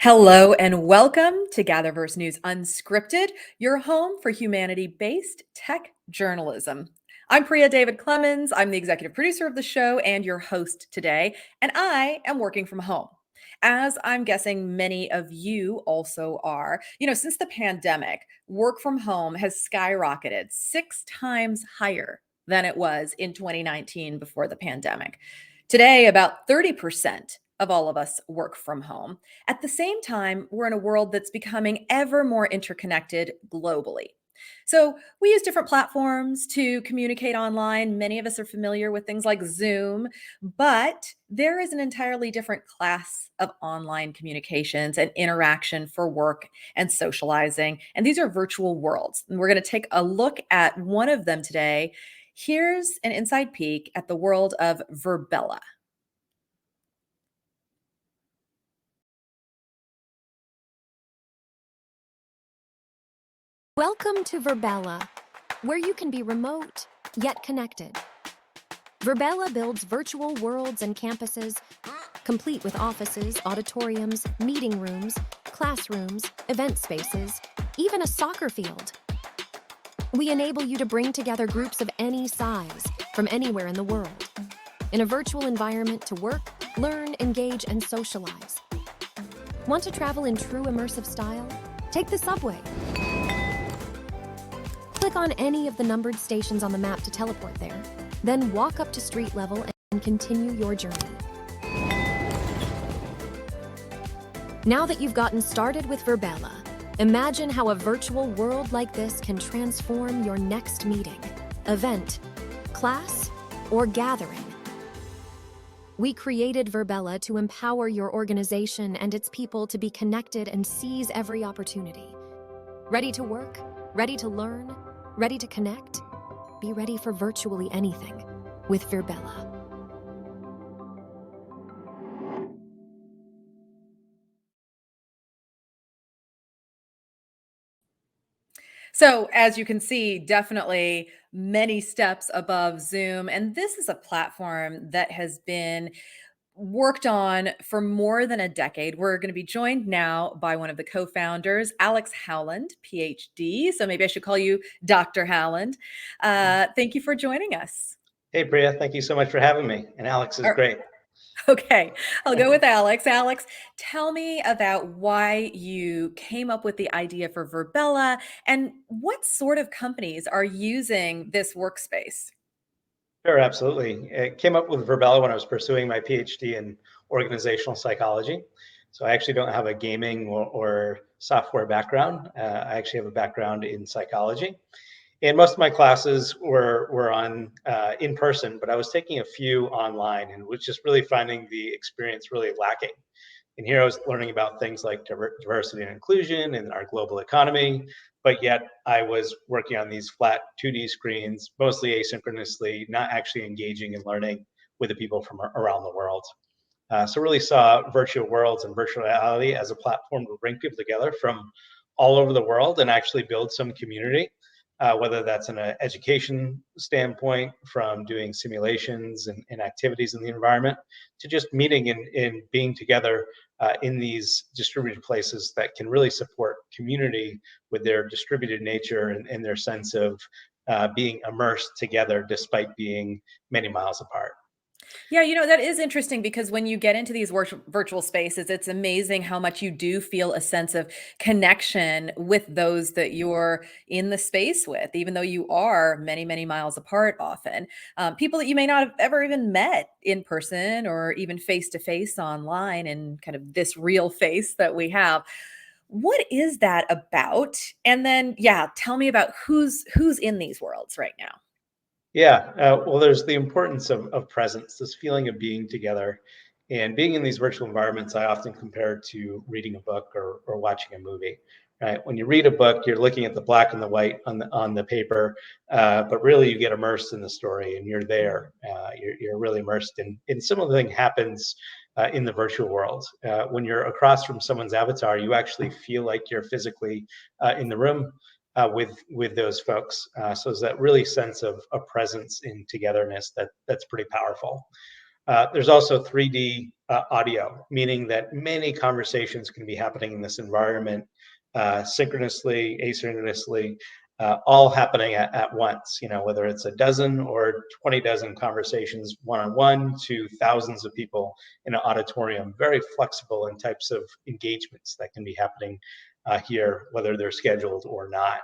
Hello and welcome to GatherVerse News Unscripted, your home for humanity-based tech journalism. I'm Priya David Clemens. I'm the executive producer of the show and your host today, and I am working from home. As I'm guessing many of you also are, since the pandemic, work from home has skyrocketed 6 times higher than it was in 2019 before the pandemic. Today, about 30% of all of us work from home. At the same time, we're in a world that's becoming ever more interconnected globally. So we use different platforms to communicate online. Many of us are familiar with things like Zoom, but there is an entirely different class of online communications and interaction for work and socializing. And these are virtual worlds. And we're going to take a look at one of them today. Here's an inside peek at the world of Verbella. Welcome to Verbella, where you can be remote, yet connected. Verbella builds virtual worlds and campuses, complete with offices, auditoriums, meeting rooms, classrooms, event spaces, even a soccer field. We enable you to bring together groups of any size, from anywhere in the world, in a virtual environment to work, learn, engage, and socialize. Want to travel in true immersive style? Take the subway. Click on any of the numbered stations on the map to teleport there, then walk up to street level and continue your journey. Now that you've gotten started with Verbella, imagine how a virtual world like this can transform your next meeting, event, class, or gathering. We created Verbella to empower your organization and its people to be connected and seize every opportunity. Ready to work? Ready to learn? Ready to connect? Be ready for virtually anything with Verbella. So, as you can see, definitely many steps above Zoom. And this is a platform that has been worked on for more than a decade. We're going to be joined now by one of the co-founders, Alex Howland, PhD. So maybe I should call you Dr. Howland. Thank you for joining us. Hey, Priya, thank you so much for having me. And Alex is great. Okay, I'll go with Alex. Alex, tell me about why you came up with the idea for Verbella and what sort of companies are using this workspace? Sure, absolutely. I came up with Verbella when I was pursuing my PhD in organizational psychology. So I actually don't have a gaming or software background. I actually have a background in psychology. And most of my classes were on in person, but I was taking a few online and was just really finding the experience really lacking. And here I was learning about things like diversity and inclusion in our global economy, but yet I was working on these flat 2D screens, mostly asynchronously, not actually engaging and learning with the people from around the world. So really saw virtual worlds and virtual reality as a platform to bring people together from all over the world and actually build some community, whether that's in an education standpoint, from doing simulations and activities in the environment, to just meeting and being together in these distributed places that can really support community with their distributed nature and their sense of being immersed together despite being many miles apart. Yeah, that is interesting because when you get into these virtual spaces, it's amazing how much you do feel a sense of connection with those that you're in the space with, even though you are many, many miles apart often. People that you may not have ever even met in person or even face to face online and kind of this real face that we have. What is that about? And then, yeah, tell me about who's in these worlds right now. Yeah, well, there's the importance of presence, this feeling of being together. And being in these virtual environments, I often compare to reading a book or watching a movie. Right? When you read a book, you're looking at the black and the white on the paper, but really you get immersed in the story and you're there. You're really immersed in. And similar thing happens in the virtual world. When you're across from someone's avatar, you actually feel like you're physically in the room with those folks. So it's that really sense of presence and togetherness that's pretty powerful. There's also 3D audio, meaning that many conversations can be happening in this environment synchronously, asynchronously, all happening at once, whether it's a dozen or 20 dozen conversations one-on-one to thousands of people in an auditorium, very flexible in types of engagements that can be happening here, whether they're scheduled or not.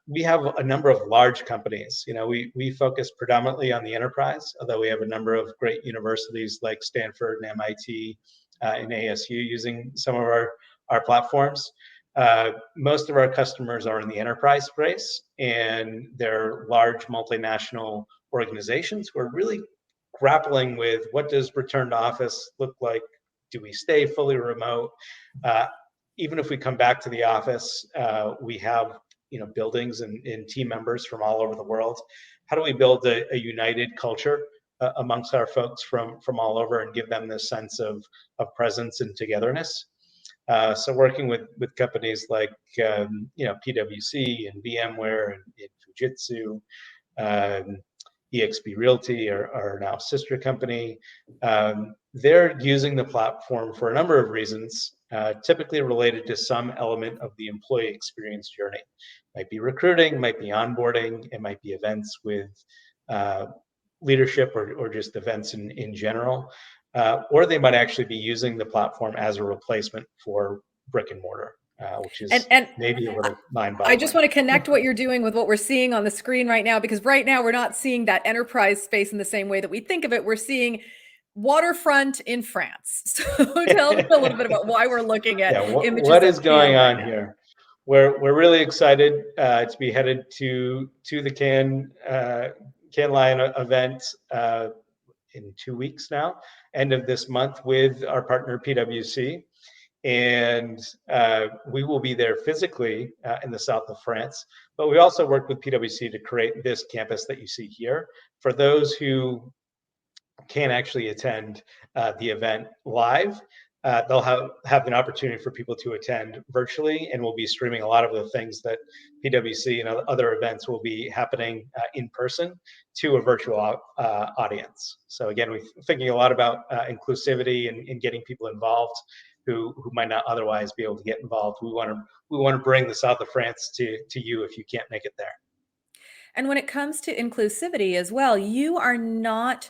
We have a number of large companies. We focus predominantly on the enterprise, although we have a number of great universities like Stanford and MIT and ASU using some of our platforms. Most of our customers are in the enterprise space, and they're large multinational organizations who are really grappling with what does return to office look like? Do we stay fully remote? Even if we come back to the office, we have buildings and team members from all over the world. How do we build a united culture amongst our folks from all over and give them this sense of presence and togetherness? So working with companies like PwC and VMware and Fujitsu, eXp Realty, our now sister company, they're using the platform for a number of reasons, typically related to some element of the employee experience journey. Might be recruiting, might be onboarding, it might be events with leadership or just events in general. Or they might actually be using the platform as a replacement for brick and mortar, which is and maybe a little mind-boggling. I just want to connect what you're doing with what we're seeing on the screen right now, because right now we're not seeing that enterprise space in the same way that we think of it. We're seeing waterfront in France. So tell us a little bit about why we're looking at images. What is going on here? We're really excited to be headed to the Cannes Lion event in 2 weeks now, end of this month, with our partner PwC. And we will be there physically in the south of France, but we also worked with PwC to create this campus that you see here. For those who can't actually attend the event live, they'll have an opportunity for people to attend virtually, and we'll be streaming a lot of the things that PwC and other events will be happening in person to a virtual audience. So again, we're thinking a lot about inclusivity and getting people involved who might not otherwise be able to get involved. We want to bring the south of France to you if you can't make it there. And when it comes to inclusivity as well, you are not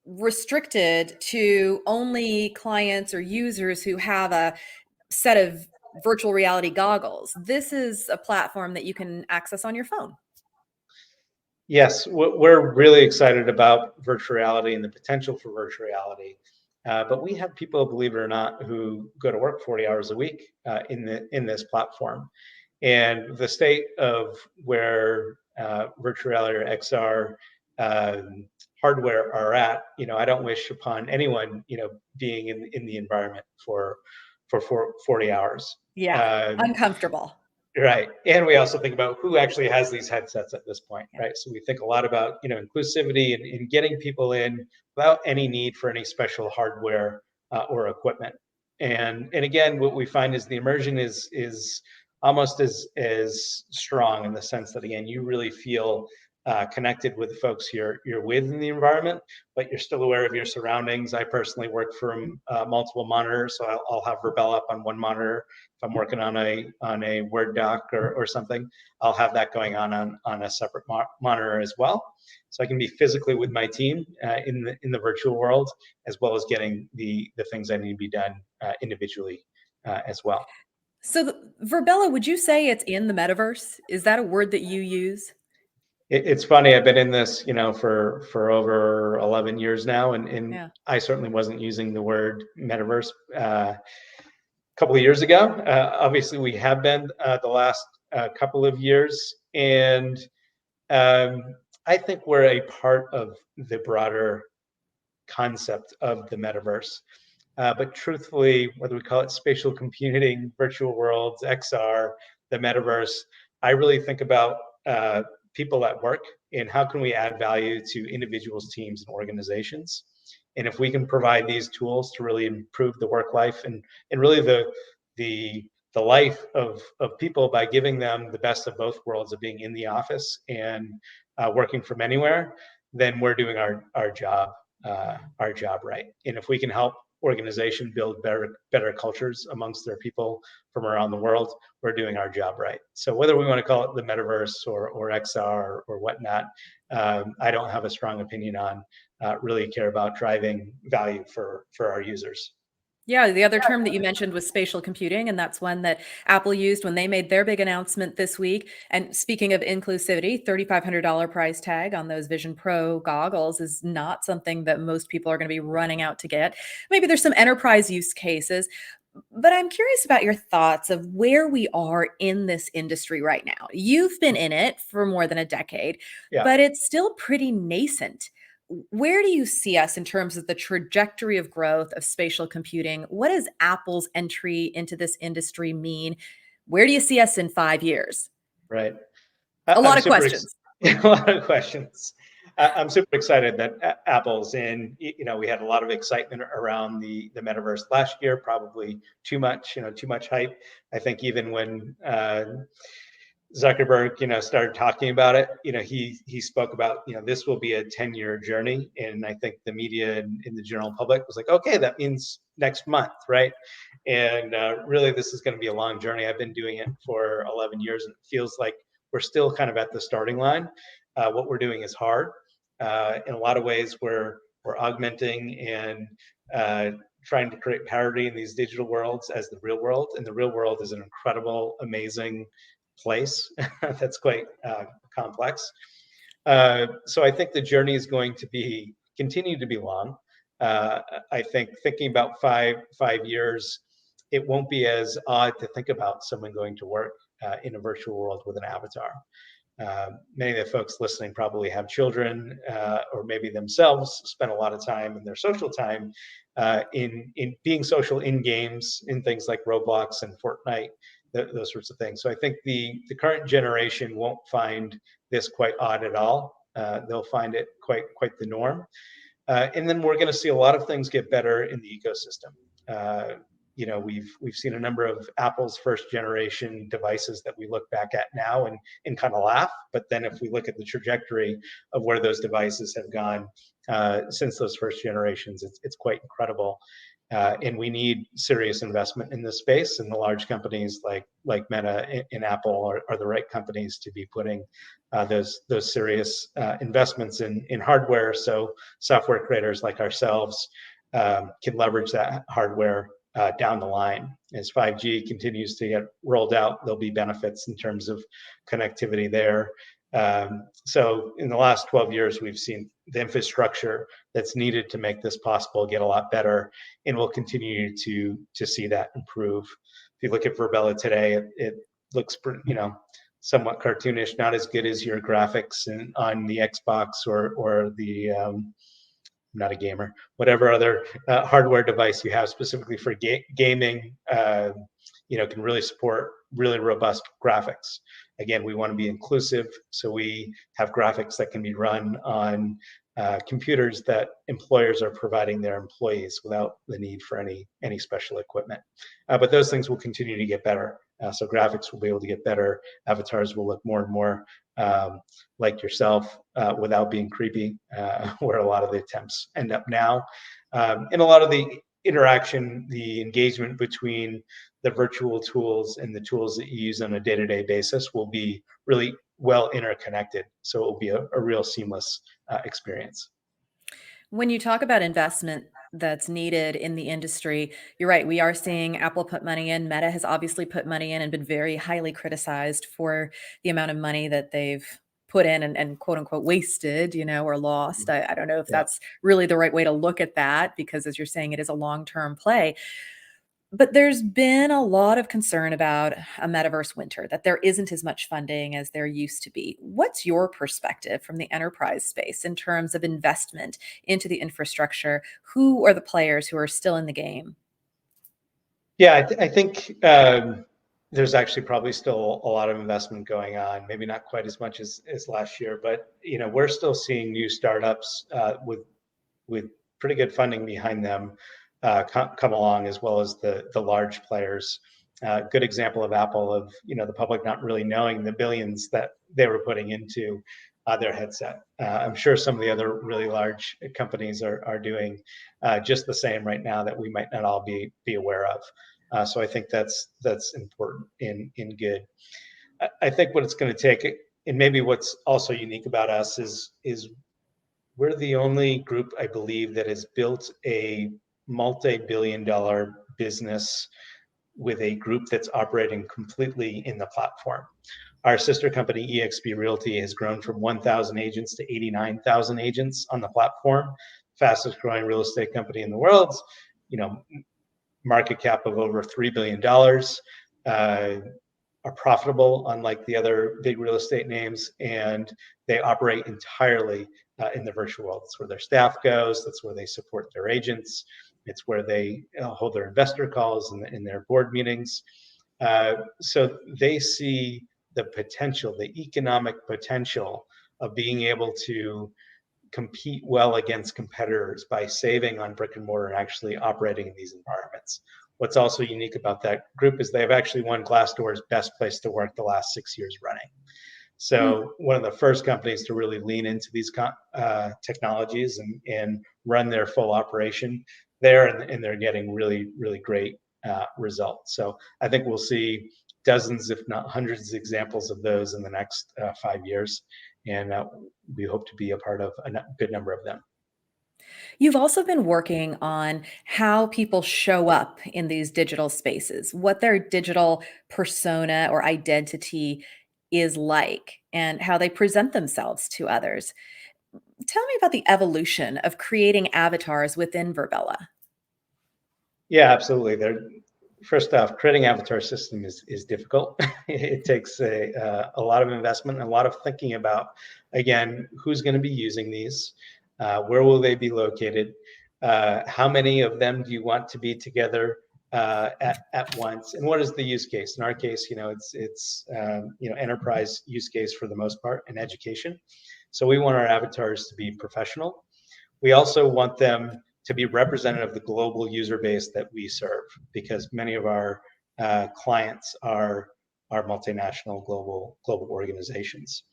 restricted to only clients or users who have a set of virtual reality goggles. This is a platform that you can access on your phone. Yes, we're really excited about virtual reality and the potential for virtual reality. But we have people, believe it or not, who go to work 40 hours a week in this platform. And the state of where virtual reality or XR hardware are at, I don't wish upon anyone, being in the environment for 40 hours. Yeah, uncomfortable. Right. And we also think about who actually has these headsets at this point, right? So we think a lot about, inclusivity and getting people in without any need for any special hardware or equipment. And again, what we find is the immersion is almost as strong in the sense that, again, you really feel connected with the folks you're with in the environment, but you're still aware of your surroundings. I personally work from multiple monitors, so I'll have Verbella up on one monitor. If I'm working on a Word doc or something, I'll have that going on a separate monitor as well. So I can be physically with my team in the virtual world, as well as getting the things I need to be done individually as well. So Verbella, would you say it's in the metaverse? Is that a word that you use? It's funny. I've been in this, for over 11 years now, and yeah. I certainly wasn't using the word metaverse a couple of years ago. Obviously, we have been the last couple of years, and I think we're a part of the broader concept of the metaverse. But truthfully, whether we call it spatial computing, virtual worlds, XR, the metaverse, I really think about people at work and how can we add value to individuals, teams, and organizations. And if we can provide these tools to really improve the work life and really the life of people by giving them the best of both worlds of being in the office and working from anywhere, then we're doing our job. our job right. And if we can help organization build better cultures amongst their people from around the world, we're doing our job right. So whether we want to call it the metaverse or XR or whatnot, I don't have a strong opinion on. Really care about driving value for our users. Yeah, the other term that you mentioned was spatial computing, and that's one that Apple used when they made their big announcement this week. And speaking of inclusivity, $3,500 price tag on those Vision Pro goggles is not something that most people are going to be running out to get. Maybe there's some enterprise use cases, but I'm curious about your thoughts of where we are in this industry right now. You've been in it for more than a decade, Yeah. but it's still pretty nascent. Where do you see us in terms of the trajectory of growth of spatial computing? What does Apple's entry into this industry mean? Where do you see us in 5 years? Right. A lot I'm of super questions. a lot of questions. I'm super excited that Apple's in. We had a lot of excitement around the metaverse last year. Probably too much. Too much hype. I think even when Zuckerberg, started talking about it, he spoke about, this will be a 10-year journey. And I think the media and the general public was like, okay, that means next month, right? And really, this is going to be a long journey. I've been doing it for 11 years, and it feels like we're still kind of at the starting line. What we're doing is hard. In a lot of ways, we're augmenting and trying to create parity in these digital worlds as the real world. And the real world is an incredible, amazing place that's quite complex. So I think the journey is going to continue to be long. I think thinking about five years, it won't be as odd to think about someone going to work in a virtual world with an avatar. Many of the folks listening probably have children, or maybe themselves spend a lot of time in their social time in being social in games, in things like Roblox and Fortnite, those sorts of things. So I think the current generation won't find this quite odd at all. They'll find it quite the norm. And then we're going to see a lot of things get better in the ecosystem. We've seen a number of Apple's first generation devices that we look back at now and kind of laugh. But then if we look at the trajectory of where those devices have gone since those first generations, it's quite incredible. And we need serious investment in this space, and the large companies like Meta and Apple are the right companies to be putting those serious investments in hardware, so software creators like ourselves can leverage that hardware down the line. As 5G continues to get rolled out, there'll be benefits in terms of connectivity there. So in the last 12 years, we've seen the infrastructure that's needed to make this possible get a lot better, and we'll continue to see that improve. If you look at Verbella today, it looks somewhat cartoonish, not as good as your graphics on the Xbox or the I'm not a gamer, whatever other hardware device you have specifically for gaming, can really support really robust graphics. Again, we want to be inclusive, so we have graphics that can be run on computers that employers are providing their employees without the need for any special equipment. But those things will continue to get better. So graphics will be able to get better. Avatars will look more and more like yourself without being creepy, where a lot of the attempts end up now. And a lot of the interaction, the engagement between the virtual tools and the tools that you use on a day-to-day basis will be really well interconnected. So it will be a real seamless experience. When you talk about investment that's needed in the industry, you're right. We are seeing Apple put money in. Meta has obviously put money in and been very highly criticized for the amount of money that they've put in and quote unquote wasted, or lost. I don't know if Yeah. that's really the right way to look at that, because as you're saying, it is a long-term play. But there's been a lot of concern about a metaverse winter, that there isn't as much funding as there used to be. What's your perspective from the enterprise space in terms of investment into the infrastructure? Who are the players who are still in the game? Yeah, I think there's actually probably still a lot of investment going on. Maybe not quite as much as last year, but we're still seeing new startups with pretty good funding behind them come along, as well as the large players. Good example of Apple, of the public not really knowing the billions that they were putting into their headset. I'm sure some of the other really large companies are doing just the same right now that we might not all be aware of. So I think that's important in good. I think what it's going to take, and maybe what's also unique about us is we're the only group, I believe, that has built a multi-billion-dollar business with a group that's operating completely in the platform. Our sister company, eXp Realty, has grown from 1,000 agents to 89,000 agents on the platform. Fastest growing real estate company in the world, market cap of over $3 billion. Are profitable, unlike the other big real estate names, and they operate entirely in the virtual world. That's where their staff goes. That's where they support their agents. It's where they hold their investor calls and in their board meetings. So they see the potential, the economic potential of being able to compete well against competitors by saving on brick and mortar and actually operating in these environments. What's also unique about that group is they've actually won Glassdoor's best place to work the last 6 years running. So one of the first companies to really lean into these technologies and run their full operation there, and they're getting really, really great results. So I think we'll see dozens, if not hundreds, of examples of those in the next 5 years, and we hope to be a part of a good number of them. You've also been working on how people show up in these digital spaces, what their digital persona or identity is like, and how they present themselves to others. Tell me about the evolution of creating avatars within Virbela. Yeah, absolutely. First off, creating avatar system is difficult. It takes a lot of investment and a lot of thinking about, again, who's going to be using these, where will they be located, how many of them do you want to be together at once, and what is the use case? In our case, it's enterprise use case for the most part in education. So we want our avatars to be professional. We also want them to be representative of the global user base that we serve, because many of our clients are multinational global organizations.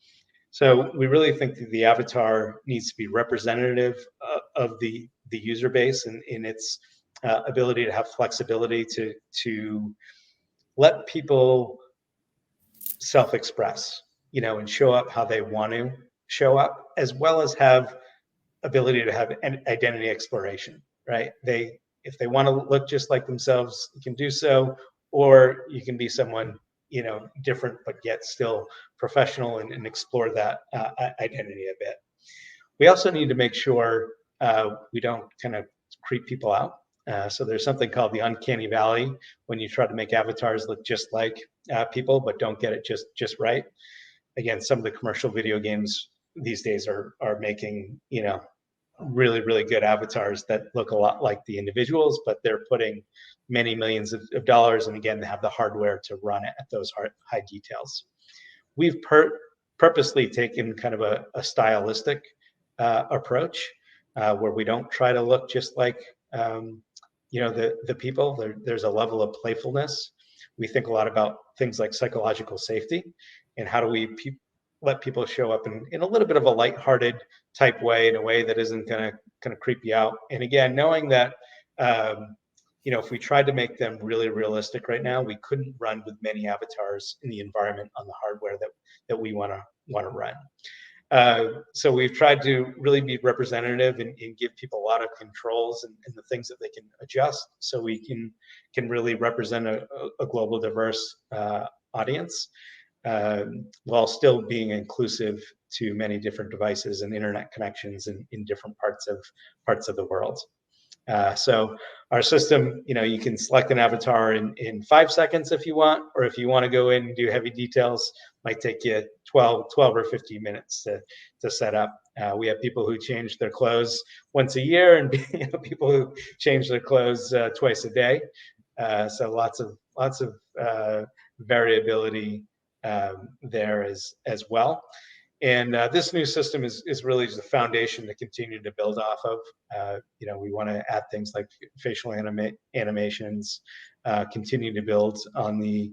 So we really think that the avatar needs to be representative of the user base and in its ability to have flexibility to let people self-express, and show up how they want to show up, as well as have ability to have an identity exploration, right? If they want to look just like themselves, you can do so, or you can be someone different but yet still professional and explore that identity a bit. We also need to make sure we don't kind of creep people out. So there's something called the uncanny valley when you try to make avatars look just like people but don't get it just right. Again, some of the commercial video games these days are making really, really good avatars that look a lot like the individuals, but they're putting many millions of dollars, and again, they have the hardware to run it at those high details. We've purposely taken kind of a stylistic approach where we don't try to look just like the people. There's a level of playfulness. We think a lot about things like psychological safety and how do we let people show up in a little bit of a lighthearted type way, in a way that isn't going to creep you out. And again, knowing that, if we tried to make them really realistic right now, we couldn't run with many avatars in the environment on the hardware that we want to run. So we've tried to really be representative and give people a lot of controls and the things that they can adjust, so we can really represent a global diverse audience. While still being inclusive to many different devices and internet connections in different parts of the world. So our system, you can select an avatar in 5 seconds if you want, or if you want to go in and do heavy details, might take you 12 or 15 minutes to set up. We have people who change their clothes once a year, and people who change their clothes twice a day. So lots of variability there as well. And this new system is really the foundation to continue to build off of. We want to add things like facial animations, continue to build on the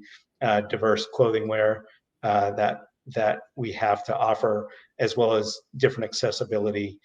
diverse clothing wear that that we have to offer, as well as different accessibility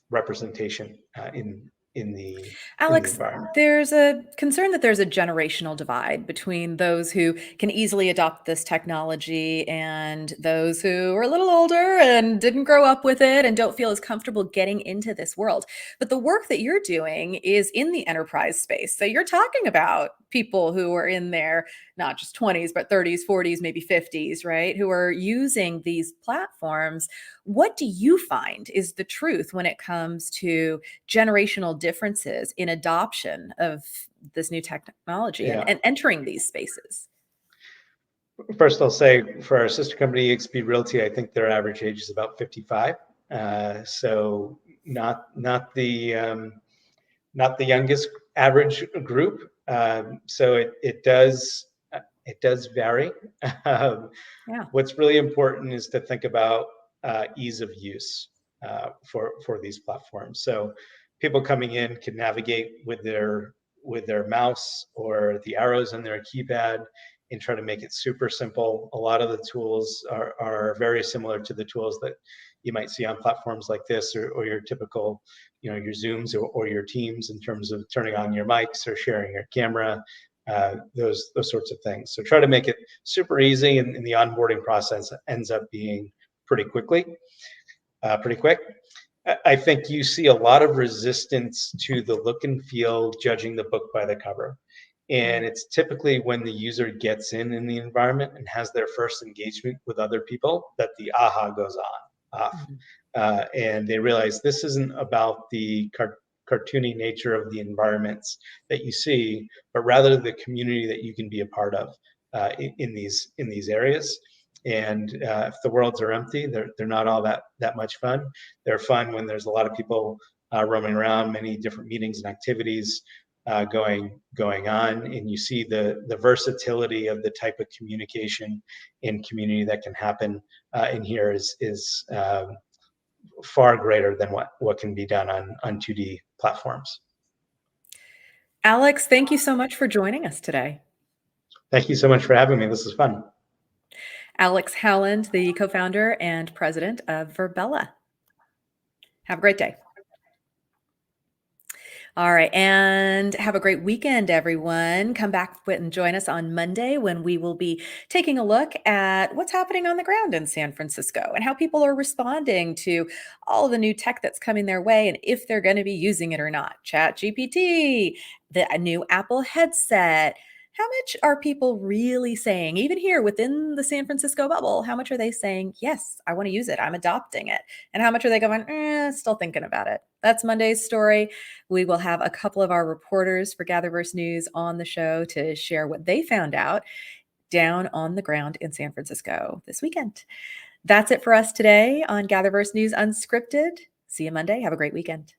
representation in the Alex, environment. there's a concern that there's a generational divide between those who can easily adopt this technology and those who are a little older and didn't grow up with it and don't feel as comfortable getting into this world. But the work that you're doing is in the enterprise space. So you're talking about people who are in their not just 20s, but 30s, 40s, maybe 50s, right? Who are using these platforms. What do you find is the truth when it comes to generational differences in adoption of this new technology Yeah. and entering these spaces? First, I'll say for our sister company, XP Realty, I think their average age is about 55. So not the youngest average group. So it does vary. Um, Yeah. what's really important is to think about ease of use for these platforms. So people coming in can navigate with their mouse or the arrows on their keypad and try to make it super simple. A lot of the tools are very similar to the tools that you might see on platforms like this, or your typical, your Zooms or your Teams, in terms of turning on your mics or sharing your camera, those sorts of things. So try to make it super easy, and the onboarding process ends up being pretty quick. I think you see a lot of resistance to the look and feel, judging the book by the cover. And it's typically when the user gets in the environment and has their first engagement with other people that the aha goes off. Mhm. And they realize this isn't about the cartoony nature of the environments that you see, but rather the community that you can be a part of in these areas. And if the worlds are empty, they're not all that much fun. They're fun when there's a lot of people roaming around, many different meetings and activities going on, and you see the versatility of the type of communication and community that can happen in here is far greater than what can be done on 2D platforms. Alex, thank you so much for joining us today. Thank you so much for having me. This is fun. Alex Howland, the co-founder and president of Virbela. Have a great day. All right. And have a great weekend, everyone. Come back and join us on Monday when we will be taking a look at what's happening on the ground in San Francisco and how people are responding to all of the new tech that's coming their way and if they're going to be using it or not. ChatGPT, the new Apple headset. How much are people really saying, even here within the San Francisco bubble, how much are they saying, yes, I want to use it, I'm adopting it? And how much are they going, still thinking about it? That's Monday's story. We will have a couple of our reporters for GatherVerse News on the show to share what they found out down on the ground in San Francisco this weekend. That's it for us today on GatherVerse News Unscripted. See you Monday. Have a great weekend.